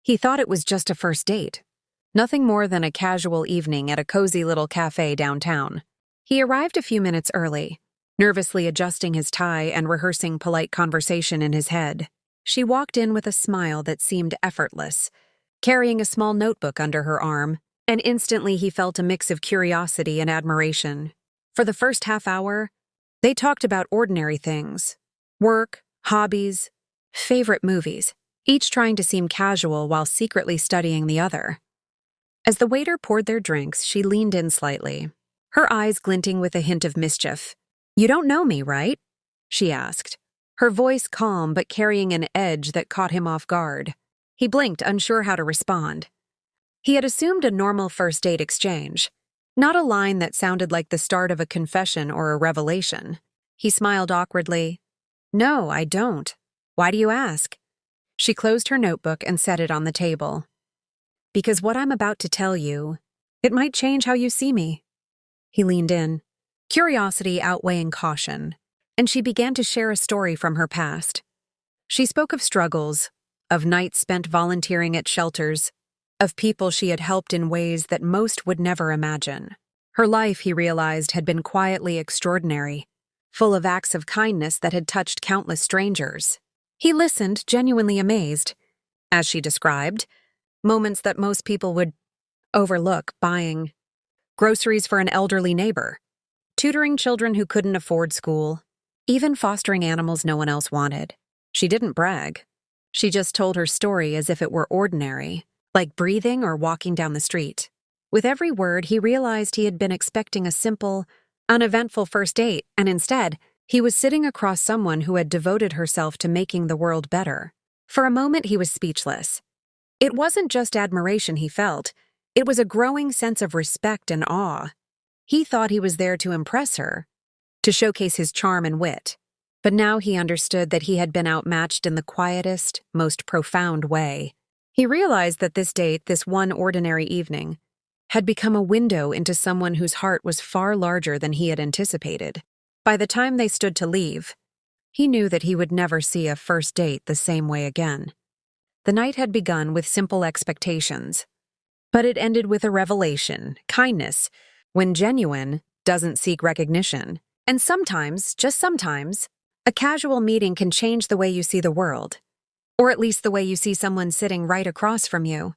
He thought it was just a first date. Nothing more than a casual evening at a cozy little cafe downtown. He arrived a few minutes early, nervously adjusting his tie and rehearsing polite conversation in his head. She walked in with a smile that seemed effortless, carrying a small notebook under her arm, and instantly he felt a mix of curiosity and admiration. For the first half hour, they talked about ordinary things: work, hobbies, favorite movies, each trying to seem casual while secretly studying the other. As the waiter poured their drinks, she leaned in slightly, her eyes glinting with a hint of mischief. "You don't know me, right?" she asked, her voice calm but carrying an edge that caught him off guard. He blinked, unsure how to respond. He had assumed a normal first date exchange, not a line that sounded like the start of a confession or a revelation. He smiled awkwardly. "No, I don't. Why do you ask?" She closed her notebook and set it on the table. "Because what I'm about to tell you, it might change how you see me." He leaned in, curiosity outweighing caution, and she began to share a story from her past. She spoke of struggles, of nights spent volunteering at shelters, of people she had helped in ways that most would never imagine. Her life, he realized, had been quietly extraordinary, full of acts of kindness that had touched countless strangers. He listened, genuinely amazed. As she described, moments that most people would overlook: buying groceries for an elderly neighbor, tutoring children who couldn't afford school, even fostering animals no one else wanted. She didn't brag. She just told her story as if it were ordinary, like breathing or walking down the street. With every word, he realized he had been expecting a simple, uneventful first date, and instead, he was sitting across someone who had devoted herself to making the world better. For a moment, he was speechless. It wasn't just admiration he felt. It was a growing sense of respect and awe. He thought he was there to impress her, to showcase his charm and wit. But now he understood that he had been outmatched in the quietest, most profound way. He realized that this date, this one ordinary evening, had become a window into someone whose heart was far larger than he had anticipated. By the time they stood to leave, he knew that he would never see a first date the same way again. The night had begun with simple expectations, but it ended with a revelation: kindness, when genuine, doesn't seek recognition. And sometimes, just sometimes, a casual meeting can change the way you see the world, or at least the way you see someone sitting right across from you.